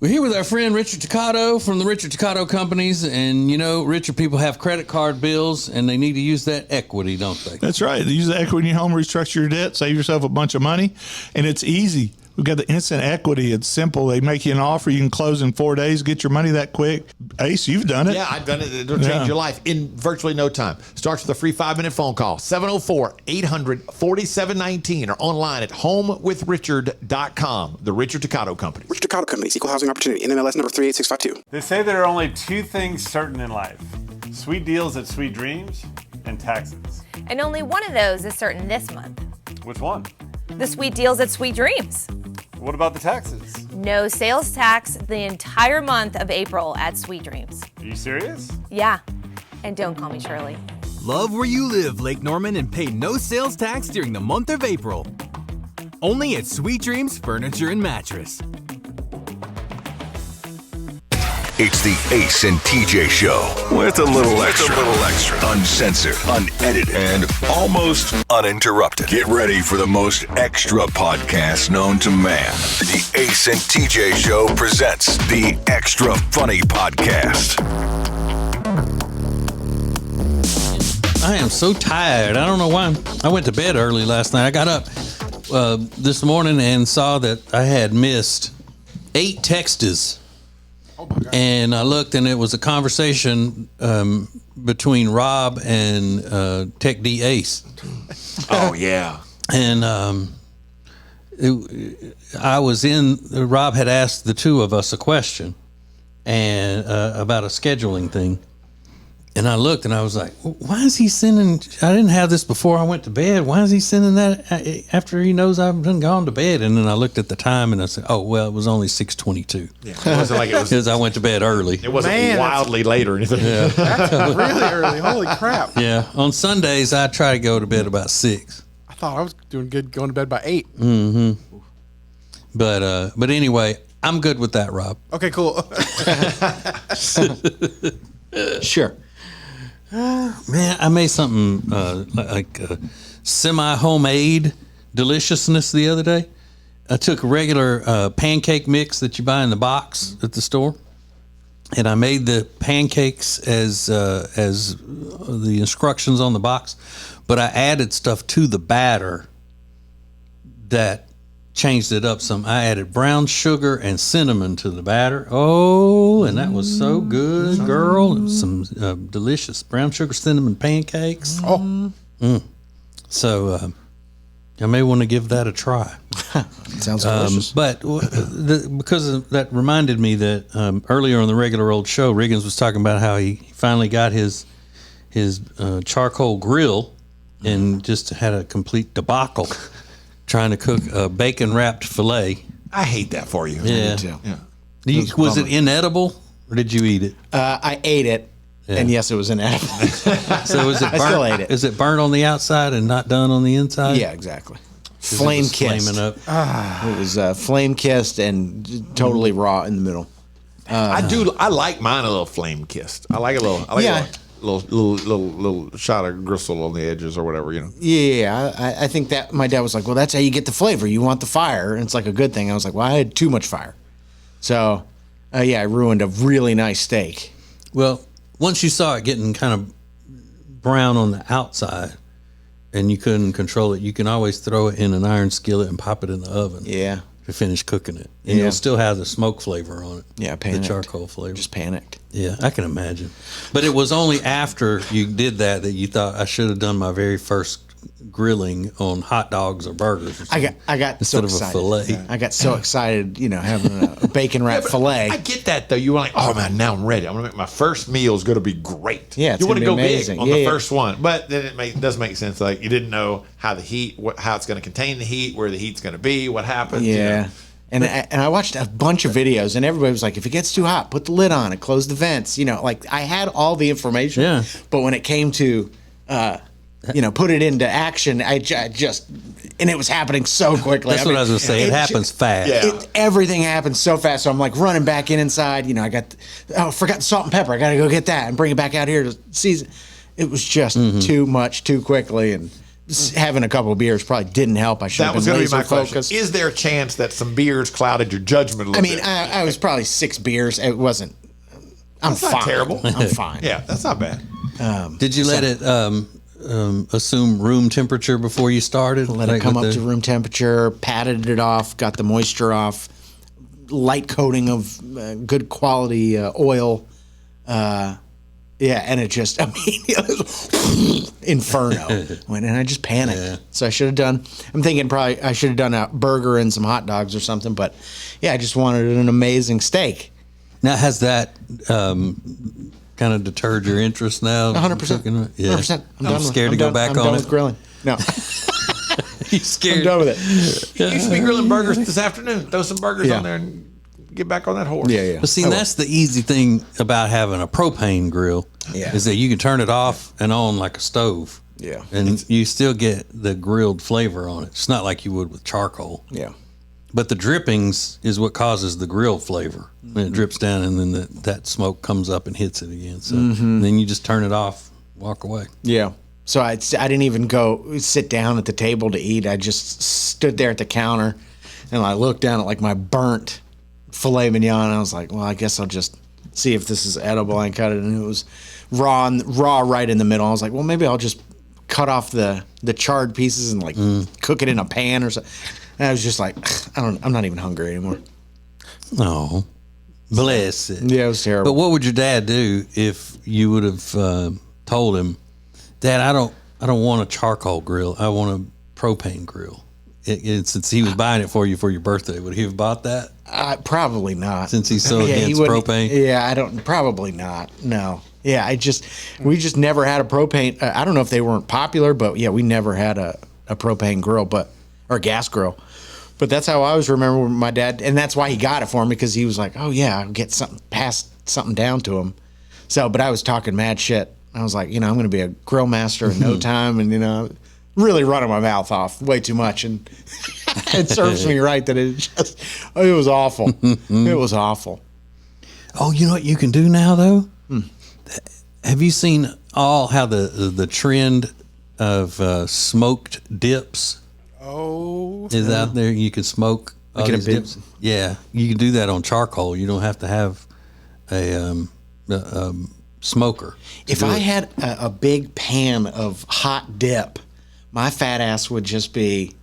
We're here with our friend Richard Toccato from the Richard Toccato Companies, and you know, richer people have credit card bills, and they need to use that equity, don't they? That's right. Use the equity in your home, restructure your debt, save yourself a bunch of money, and it's easy. We've got the instant equity. It's simple. They make you an offer. You can close in 4 days, get your money that quick. Ace, you've done it. Yeah, I've done it. It'll change your life in virtually no time. Starts with a free 5-minute phone call, 704-800-4719, or online at homewithrichard.com. The Richard Toccato Company. Richard Toccato Companies, Equal Housing Opportunity, NMLS number 38652. They say there are only two things certain in life: sweet deals at Sweet Dreams and taxes. And only one of those is certain this month. Which one? The sweet deals at Sweet Dreams. What about the taxes? No sales tax the entire month of April at Sweet Dreams. Are you serious? Yeah. And don't call me Shirley. Love where you live, Lake Norman, and pay no sales tax during the month of April. Only at Sweet Dreams Furniture and Mattress. It's the Ace and TJ Show with a little extra. Uncensored, unedited, and almost uninterrupted. Get ready for the most extra podcast known to man. The Ace and TJ Show presents the Extra Funny Podcast. I am so tired. I don't know why. I went to bed early last night. I got up this morning and saw that I had missed 8 texts. And I looked, and it was a conversation between Rob and Tech D Ace. Oh, yeah. And Rob had asked the two of us a question and about a scheduling thing. And I looked, and I was like, why is he sending, I didn't have this before I went to bed. Why is he sending that after he knows I've done gone to bed? And then I looked at the time, and I said, oh, well, it was only 6:22. Yeah, it wasn't like it was. Because I went to bed early. It wasn't wildly late or anything. Yeah. That's really early. Holy crap. Yeah. On Sundays, I try to go to bed about 6. I thought I was doing good going to bed by 8. Mm-hmm. But anyway, I'm good with that, Rob. Okay, cool. Sure. Man, I made something like semi-homemade deliciousness the other day. I took a regular pancake mix that you buy in the box at the store, and I made the pancakes as the instructions on the box, but I added stuff to the batter that changed it up some. I added brown sugar and cinnamon to the batter. Oh, and that was so good, girl. It was some delicious brown sugar cinnamon pancakes. Oh. So I may want to give that a try. Sounds delicious. But because that reminded me that earlier on the regular old show, Riggins was talking about how he finally got his charcoal grill and just had a complete debacle trying to cook a bacon-wrapped filet. I hate that for you. Yeah. Was it inedible, or did you eat it? I ate it, and yes, it was inedible. So is it burnt? I still ate it. Is it burnt on the outside and not done on the inside? Yeah, exactly. Flame kissed. Flaming up. It was flame kissed and totally raw in the middle. I like mine a little flame kissed. I like a little. I like a little shot of gristle on the edges or whatever, you know. Yeah, I think that my dad was like, well, that's how you get the flavor. You want the fire, and it's like a good thing. I was like, well, I had too much fire. So, I ruined a really nice steak. Well, once you saw it getting kind of brown on the outside and you couldn't control it, you can always throw it in an iron skillet and pop it in the oven. Yeah. To finish cooking it. And you'll still have the smoke flavor on it. Yeah, panicked. The charcoal flavor. Just panicked. Yeah, I can imagine. But it was only after you did that you thought I should have done my very first grilling on hot dogs or burgers. Or I got instead so of excited. a fillet. I got so excited, having a bacon wrapped fillet. I get that though. You were like, oh man, now I'm ready. I'm gonna make my first meal is gonna be great. Yeah, it's you want to gonna go be amazing. big on the first one, but then it does make sense. Like you didn't know how the heat, how it's gonna contain the heat, where the heat's gonna be, what happens. Yeah. And I watched a bunch of videos, and everybody was like, if it gets too hot, put the lid on and close the vents. Like I had all the information. Yeah. But when it came to, put it into action, I just, and it was happening so quickly. That's what I was going to say. It happens fast. Yeah. Everything happens so fast. So I'm like running back inside. I forgot the salt and pepper. I got to go get that and bring it back out here to season. It was just too much too quickly. And having a couple of beers probably didn't help. I should That have was been going to be laser my question. focused. Is there a chance that some beers clouded your judgment a I little mean, bit? I was probably 6 beers. It wasn't. I'm That's not fine. terrible. I'm fine. Yeah, that's not bad. Did you let it assume room temperature before you started? Let it come up to room temperature, patted it off, got the moisture off, light coating of good quality oil. And it just, I mean, it was inferno. And I just panicked. Yeah. So I'm thinking probably I should have done a burger and some hot dogs or something. But yeah, I just wanted an amazing steak. Now, has that kind of deterred your interest now? 100%. Yeah. 100%. I'm scared to go back I'm on done it. with grilling. No, You scared? I'm done with it. You should be grilling burgers this afternoon. Throw some burgers Yeah. on there and get back on that horse. Yeah. But see, that's the easy thing about having a propane grill. Yeah. Is that you can turn it off and on like a stove. Yeah. And you still get the grilled flavor on it. It's not like you would with charcoal. Yeah. But the drippings is what causes the grill flavor. When it drips down and then that smoke comes up and hits it again. So then you just turn it off, walk away. Yeah. So I didn't even go sit down at the table to eat. I just stood there at the counter and I looked down at like my burnt filet mignon. And I was like, well, I guess I'll just see if this is edible. I cut it and it was raw right in the middle. I was like, well, maybe I'll just cut off the charred pieces and like cook it in a pan or something. And I was just like, I'm not even hungry anymore. Oh, bless it. Yeah, it was terrible. But what would your dad do if you would have told him, Dad, I don't want a charcoal grill. I want a propane grill. Since he was buying it for you for your birthday, would he have bought that? Probably not. Since he's so he against wouldn't- propane? Yeah, probably not. No. Yeah, we just never had a propane. I don't know if they weren't popular, but yeah, we never had a propane grill, or gas grill. But that's how I always remember my dad, and that's why he got it for me, because he was like, oh yeah, I'll pass something down to him. So, but I was talking mad shit. I was like, I'm going to be a grill master in no time, and really running my mouth off way too much, and it serves me right that it was awful. It was awful. Oh, you know what you can do now though? Have you seen how the trend of smoked dips is out there? You can smoke all Like in a these big- dips. Yeah, you can do that on charcoal. You don't have to have a smoker. If I had a big pan of hot dip, my fat ass would just be.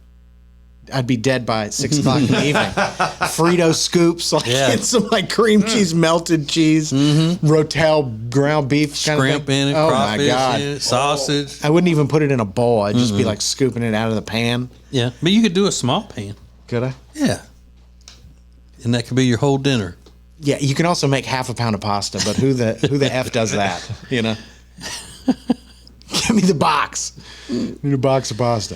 I'd be dead by 6 o'clock in the evening. Frito scoops, and some cream cheese, melted cheese, Rotel ground beef, kind Shrimp of thing. in it, Oh my crawfish god, in it, sausage. I wouldn't even put it in a bowl. I'd just be like scooping it out of the pan. Yeah, but you could do a small pan. Could I? Yeah, and that could be your whole dinner. Yeah, you can also make half a pound of pasta, but who the f does that? Give me the box. Give me a box of pasta.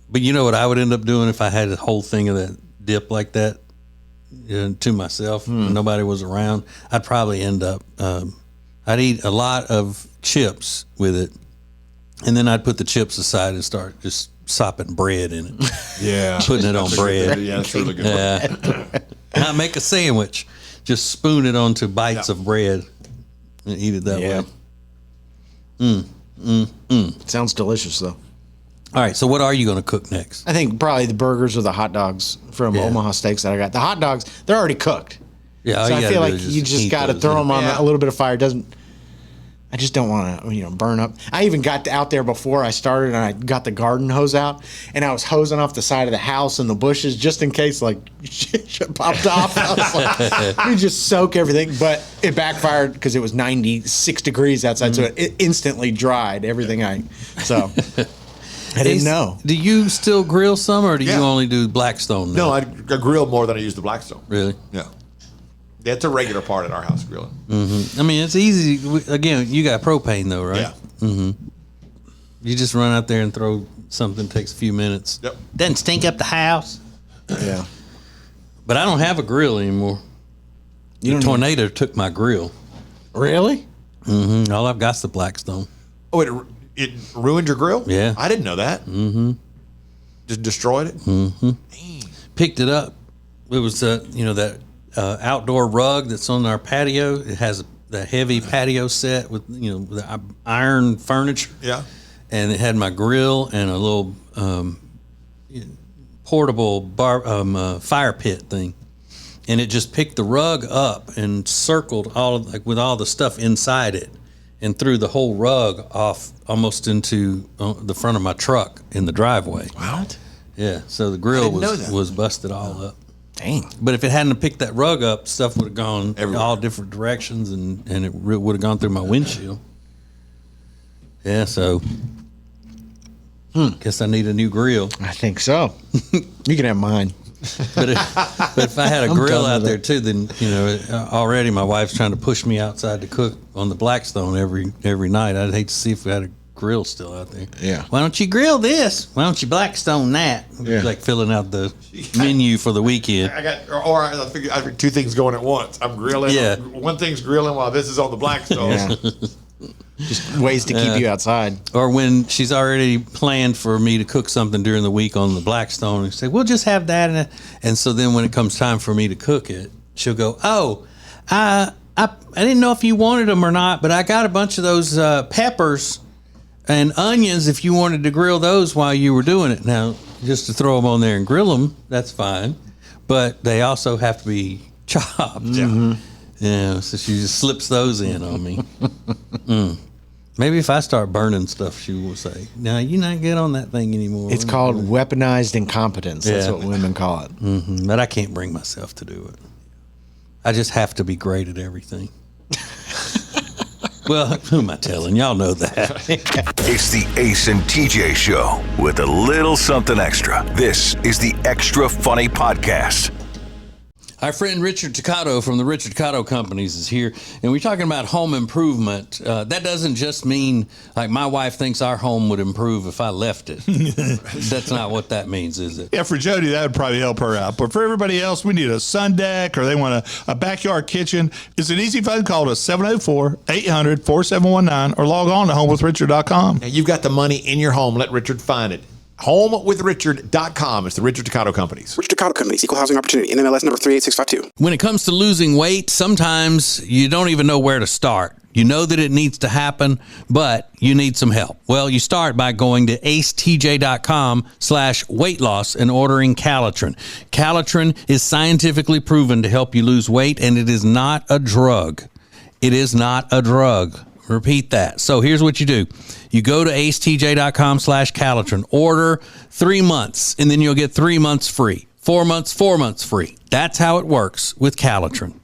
But you know what I would end up doing if I had a whole thing of that dip like that to myself and nobody was around? I'd probably end up, I'd eat a lot of chips with it, and then I'd put the chips aside and start just sopping bread in it. Yeah. Putting it on bread. Yeah, that's really good. Yeah. Not make a sandwich, just spoon it onto bites of bread and eat it that way. Sounds delicious though. All right, so what are you going to cook next? I think probably the burgers or the hot dogs from Omaha Steaks that I got. The hot dogs, they're already cooked. Yeah, all So you I gotta feel do like is you just heat got to those throw in. them on Yeah. a little bit of fire. I just don't want to, burn up. I even got out there before I started, and I got the garden hose out, and I was hosing off the side of the house and the bushes just in case shit popped off. I was like, let me just soak everything, but it backfired because it was 96 degrees outside, so it instantly dried everything. So I didn't know. Do you still grill some, or do you Yeah. only do Blackstone now? No, I grill more than I use the Blackstone. Really? Yeah. That's a regular part at our house, grilling. I mean, it's easy. Again, you got propane though, right? Yeah. You just run out there and throw something. Takes a few minutes. Yep. Doesn't stink up the house. Yeah. But I don't have a grill anymore. The tornado took my grill. Really? All I've got's the Blackstone. Oh, it ruined your grill? Yeah. I didn't know that. Mm-hmm. Just destroyed it? Picked it up. It was that outdoor rug that's on our patio. It has the heavy patio set with the iron furniture. Yeah. and it had my grill and a little portable fire pit thing. And it just picked the rug up and circled with all the stuff inside it, and threw the whole rug off almost into the front of my truck in the driveway. Wow. Yeah, so the grill was busted all up. Dang. But if it hadn't have picked that rug up, stuff would have gone everywhere, all different directions, and it would have gone through my windshield. Yeah, so guess I need a new grill. I think so. You can have mine. But if I had a grill out there too, then already my wife's trying to push me outside to cook on the Blackstone every night. I'd hate to see if we had a grill still out there. Yeah. Why don't you grill this? Why don't you Blackstone that? Yeah. Like filling out the menu for the weekend. I figure I have two things going at once. I'm grilling. Yeah. One thing's grilling while this is on the Blackstone. Yeah. Just ways to keep you outside. Or when she's already planned for me to cook something during the week on the Blackstone, and say, "We'll just have that." And so then when it comes time for me to cook it, she'll go, "Oh, I didn't know if you wanted them or not, but I got a bunch of those peppers and onions if you wanted to grill those while you were doing it." Now, just to throw them on there and grill them, that's fine, but they also have to be chopped. Mm-hmm. Yeah, so she just slips those in on me. Maybe if I start burning stuff, she will say, "No, you're not good on that thing anymore." It's called weaponized incompetence. That's what women call it. Mm-hmm. But I can't bring myself to do it. I just have to be great at everything. Well, who am I telling? Y'all know that. It's the Ace and TJ Show with a little something extra. This is the Extra Funny Podcast. Our friend Richard Toccato from the Richard Toccato Companies is here, and we're talking about home improvement. That doesn't just mean, like, my wife thinks our home would improve if I left it. That's not what that means, is it? Yeah, for Jody, that would probably help her out. But for everybody else, we need a sun deck, or they want a backyard kitchen. It's an easy phone call to 704-800-4719 or log on to homewithrichard.com. Now, you've got the money in your home. Let Richard find it. HomeWithRichard.com. It's the Richard Toccato Companies. Richard Toccato Companies, Equal Housing Opportunity, NMLS number 38652. When it comes to losing weight, sometimes you don't even know where to start. You know that it needs to happen, but you need some help. Well, you start by going to acetj.com/weight loss and ordering Calitrin. Calitrin is scientifically proven to help you lose weight, and it is not a drug. It is not a drug. Repeat that. So here's what you do. You go to acetj.com/Calitrin, order 3 months, and then you'll get 3 months free. 4 months, 4 months free. That's how it works with Calitrin.